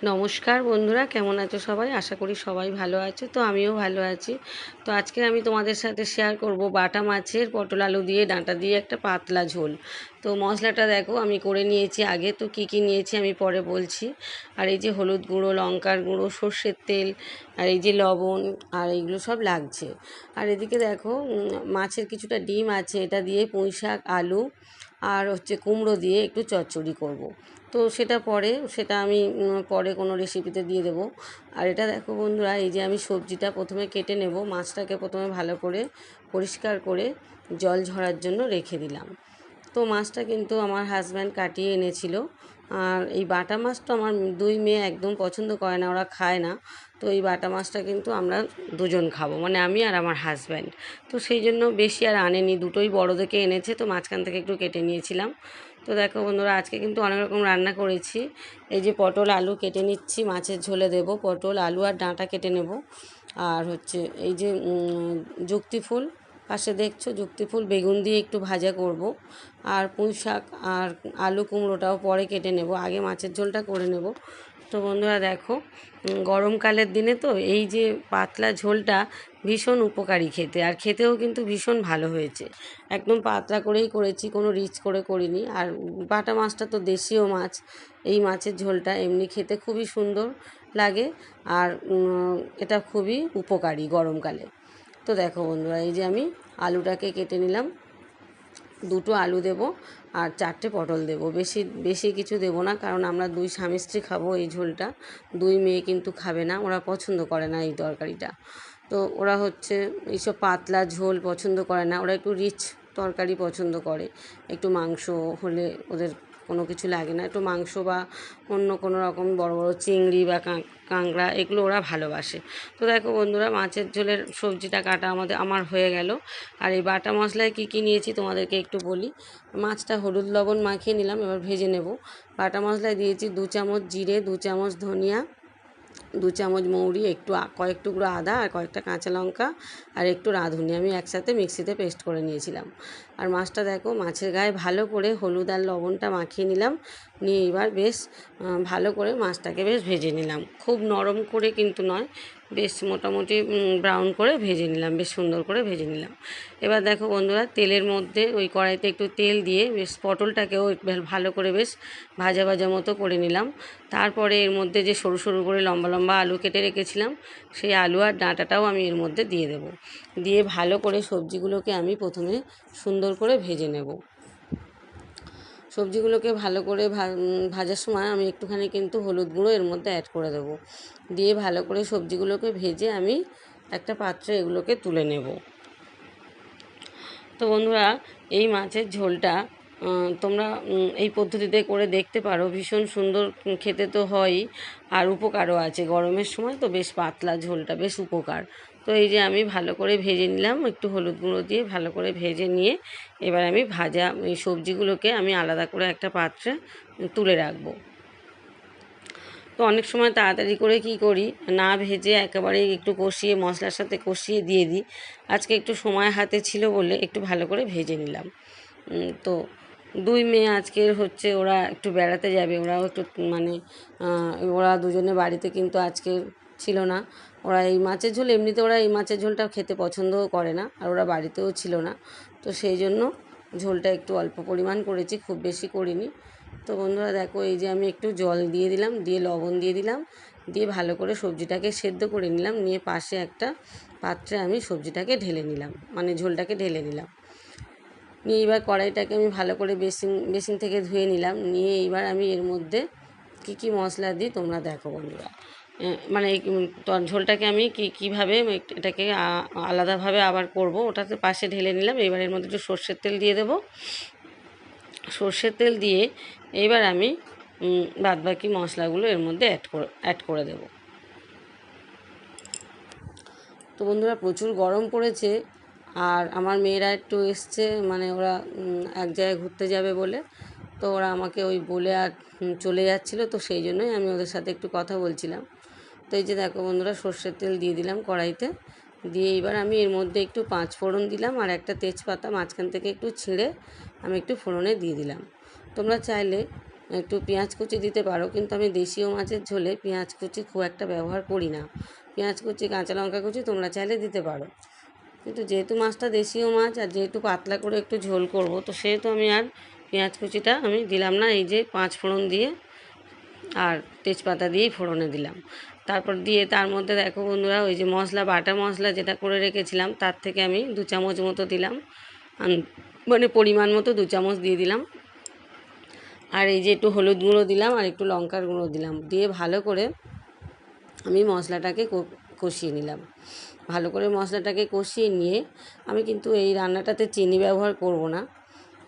নমস্কার বন্ধুরা, কেমন আছো সবাই? আশা করি সবাই ভালো আছো। তো আমিও ভালো আছি। তো আজকে আমি তোমাদের সাথে শেয়ার করব বাটা মাছের পটল আলু দিয়ে ডাঁটা দিয়ে একটা পাতলা ঝোল। তো মশলাটা দেখো আমি করে নিয়েছি আগে। তো কি কি নিয়েছি আমি পরে বলছি। আর এই যে হলুদ গুঁড়ো, লঙ্কার গুঁড়ো, সর্ষের তেল, আর এই যে লবণ, আর এইগুলো সব লাগছে। আর এদিকে দেখো মাছের কিছুটা ডিম আছে, এটা দিয়ে পুঁই শাক, আলু আর কুমড়ো দিয়ে একটু চচ্চড়ি করব। তো সেটা আমি পরে কোনো রেসিপিতে দিয়ে দেবো। আর এটা দেখো বন্ধুরা, এই যে আমি সবজিটা প্রথমে কেটে নেব। মাছটাকে প্রথমে ভালো করে পরিষ্কার করে জল ঝরার জন্য রেখে দিলাম। তো মাছটা কিন্তু আমার হাজব্যান্ড কাটিয়ে এনেছিল। আর এই বাটা মাছ তো আমার দুই মেয়ে একদম পছন্দ করে না, ওরা খায় না। তো এই বাটা মাছটা কিন্তু আমরা দুজন খাবো, মানে আমি আর আমার হাজব্যান্ড। তো সেই জন্য বেশি আর আনেনি, দুটোই বড় দেখে এনেছে, তো মাঝখান থেকে একটু কেটে নিয়েছিলাম। তো দেখো বন্ধুরা, আজকে কিন্তু অনেক রকম রান্না করেছি। এই যে পটল আলু কেটে নিচ্ছি, মাছের ঝোলে দেব। পটল আলু আর ডাঁটা কেটে নেব। আর এই যে যুক্তি ফুল পাশে দেখছো, যুক্তি ফুল বেগুন দিয়ে একটু ভাজা করব। আর পুঁই শাক আর আলু কুমড়োটাও পরে কেটে নেব, আগে মাছের ঝোলটা করে নেব। তো বন্ধুরা দেখো, গরমকালের দিনে তো এই যে পাতলা ঝোলটা ভীষণ উপকারী খেতে, আর খেতেও কিন্তু ভীষণ ভালো হয়েছে। একদম পাতলা করেই করেছি, কোনো রিচ করে করিনি। আর বাটা মাছটা তো দেশীয় মাছ, এই মাছের ঝোলটা এমনি খেতে খুবই সুন্দর লাগে। আর এটা খুবই উপকারী গরমকালে। তো দেখো বন্ধুরা, এই যে আমি আলুটাকে কেটে নিলাম, দুটো আলু দেব আর চারটে পটল দেব। বেশি বেশি কিছু দেব না, কারণ আমরা দুই স্বামী স্ত্রী খাবো এই ঝোলটা। দুই মেয়ে কিন্তু খাবে না, ওরা পছন্দ করে না এই তরকারিটা। তো ওরা এইসব পাতলা ঝোল পছন্দ করে না, ওরা একটু রিচ তরকারি পছন্দ করে। একটু মাংস হলে ওদের কোনো কিছু লাগে না, একটু মাংস বা অন্য কোনো রকম বড় বড় চিংড়ি বা কাঁকড়া এগুলো ওরা ভালোবাসে। তো দেখো বন্ধুরা, মাছের ঝোলের সবজিটা কাটা আমার হয়ে গেল। আর এই বাটা মশলায় কী কী নিয়েছি তোমাদেরকে একটু বলি। মাছটা হলুদ লবণ মাখিয়ে নিলাম, এবার ভেজে নেব। বাটা মশলায় দিয়েছি 2 চামচ জিরে, 2 চামচ ধনিয়া, 2 চামচ মৌরি, কয়েক টুকরো আদা আর কয়েকটা কাঁচা লঙ্কা আর একটু রাঁধুনি আমি একসাথে মিক্সিতে পেস্ট করে নিয়েছিলাম। আর মাছটা দেখো, মাছের গায়ে ভালো করে হলুদ আর লবণটা মাখিয়ে নিলাম। নিয়ে এবার বেশ ভালো করে মাছটাকে বেশ ভেজে নিলাম, খুব নরম করে কিন্তু নয়, বেশ মোটামুটি ব্রাউন করে ভেজে নিলাম, বেশ সুন্দর করে ভেজে নিলাম। এবার দেখো বন্ধুরা, তেলের মধ্যে ওই কড়াইতে একটু তেল দিয়ে বেশ পটলটাকেও ভালো করে বেশ ভাজা ভাজা মতো করে নিলাম। তারপরে এর মধ্যে যে সরু সরু করে লম্বা লম্বা আলু কেটে রেখেছিলাম, সেই আলু আর ডাঁটাটাও আমি এর মধ্যে দিয়ে দেব। দিয়ে ভালো করে সবজিগুলোকে আমি প্রথমে সুন্দর করে ভেজে নেব। সবজিগুলোকে ভালো করে ভাজার সময় আমি একটুখানি কিন্তু হলুদ গুঁড়ো এর মধ্যে অ্যাড করে দেবো। দিয়ে ভালো করে সবজিগুলোকে ভেজে আমি একটা পাত্রে এগুলোকে তুলে নেব। তো বন্ধুরা, এই মাছের ঝোলটা তোমরা এই পদ্ধতিতে করে দেখতে পারো, ভীষণ সুন্দর খেতে তো হয়ই, আর উপকারও আছে। গরমের সময় তো বেশ পাতলা ঝোলটা বেশ উপকার। তো এই যে আমি ভালো করে ভেজে নিলাম, একটু হলুদ গুঁড়ো দিয়ে ভালো করে ভেজে নিয়ে এবার আমি ভাজা এই সবজিগুলোকে আমি আলাদা করে একটা পাত্রে তুলে রাখবো। তো অনেক সময় তাড়াতাড়ি করে কি করি, না ভেজে একেবারেই একটু কষিয়ে মশলার সাথে কষিয়ে দিয়ে দিই। আজকে একটু সময় হাতে ছিল বলে একটু ভালো করে ভেজে নিলাম। তো দুই মেয়ে আজকের ওরা একটু বেড়াতে যাবে, ওরাও একটু মানে ওরা দুজনে বাড়িতে কিন্তু আজকে ছিল না। ওরা এই মাছের ঝোল, এমনিতে ওরা এই মাছের ঝোলটা খেতে পছন্দও করে না, আর ওরা বাড়িতেও ছিল না। তো সেই জন্য ঝোলটা একটু অল্প পরিমাণ করেছি, খুব বেশি করিনি। তো বন্ধুরা দেখো, এই যে আমি একটু জল দিয়ে দিলাম, দিয়ে লবণ দিয়ে দিলাম, দিয়ে ভালো করে সবজিটাকে সেদ্ধ করে নিলাম। নিয়ে পাশে একটা পাত্রে আমি সবজিটাকে ঢেলে নিলাম, মানে ঝোলটাকে ঢেলে নিলাম। নিয়ে এবার কড়াইটাকে আমি ভালো করে বেসিন থেকে ধুয়ে নিলাম। নিয়ে এবার আমি এর মধ্যে কী কী মশলা দিই তোমরা দেখো বন্ধুরা। মানে এই ঝোলটাকে আমি কীভাবে এটাকে আলাদাভাবে আবার করব, ওটাতে পাশে ঢেলে নিলাম। এবার এর মধ্যে একটু সর্ষের তেল দিয়ে দেবো। সর্ষের তেল দিয়ে এবার আমি বাদবাকি মশলাগুলো এর মধ্যে অ্যাড করে দেব। তো বন্ধুরা, প্রচুর গরম পড়েছে, আর আমার মেয়েরা একটু এসছে, মানে ওরা এক জায়গায় ঘুরতে যাবে বলে, তো ওরা আমাকে ওই বলে আর চলে যাচ্ছিলো, তো সেই জন্যই আমি ওদের সাথে একটু কথা বলছিলাম। তো এই যে দেখো বন্ধুরা, সর্ষের তেল দিয়ে দিলাম কড়াইতে। দিয়ে এবার আমি এর মধ্যে একটু 5 ফোড়ন দিলাম, আর একটা তেজপাতা মাঝখান থেকে একটু ছিঁড়ে আমি একটু ফোড়নে দিয়ে দিলাম। তোমরা চাইলে একটু পেঁয়াজ কুচি দিতে পারো, কিন্তু আমি দেশীয় মাছের ঝোলে পেঁয়াজ কুচি খুব একটা ব্যবহার করি না। পেঁয়াজ কুচি কাঁচা লঙ্কা কুচি তোমরা চাইলে দিতে পারো, কিন্তু যেহেতু মাছটা দেশীয় মাছ আর যেহেতু পাতলা করে একটু ঝোল করব, তো সেহেতু আমি আর পেঁয়াজ কুচিটা আমি দিলাম না। এই যে 5 ফোড়ন দিয়ে আর তেজপাতা দিয়েই ফোড়নে দিলাম। তারপর দিয়ে তার মধ্যে দেখো বন্ধুরা, ওই যে মশলা, বাটা মশলা যেটা করে রেখেছিলাম তার থেকে আমি 2 চামচ মতো দিলাম, মানে পরিমাণ মতো 2 চামচ দিয়ে দিলাম। আর এই যে একটু হলুদ গুঁড়ো দিলাম আর একটু লঙ্কার গুঁড়ো দিলাম, দিয়ে ভালো করে আমি মশলাটাকে কষিয়ে নিলাম। ভালো করে মশলাটাকে কষিয়ে নিয়ে আমি কিন্তু এই রান্নাটাতে চিনি ব্যবহার করব না।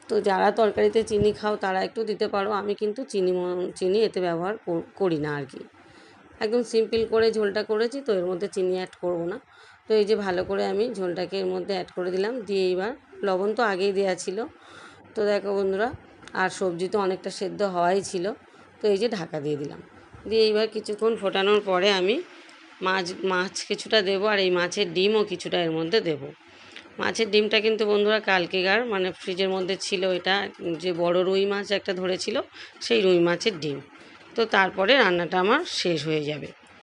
তো যারা তরকারিতে চিনি খাও তারা একটু দিতে পারো, আমি কিন্তু চিনি এতে ব্যবহার করি না আর কি। একদম সিম্পল করে ঝোলটা করেছি, তো এর মধ্যে চিনি অ্যাড করব না। তো এই যে ভালো করে আমি ঝোলটাকে এর মধ্যে অ্যাড করে দিলাম, দিয়ে এবার লবণ তো আগেই দেওয়া ছিল। তো দেখো বন্ধুরা, আর সবজি তো অনেকটা সেদ্ধ হওয়াই ছিল, তো এই যে ঢাকা দিয়ে দিলাম। দিয়ে এইবার কিছুক্ষণ ফোটানোর পরে আমি মাছ কিছুটা দেবো, আর এই মাছের ডিমও কিছুটা এর মধ্যে দেবো। মাছের ডিমটা কিন্তু বন্ধুরা কালকেকার, মানে ফ্রিজের মধ্যে ছিল, এটা যে বড় রুই মাছ একটা ধরেছিল সেই রুই মাছের ডিম। তো তারপরে রান্নাটা আমার শেষ হয়ে যাবে।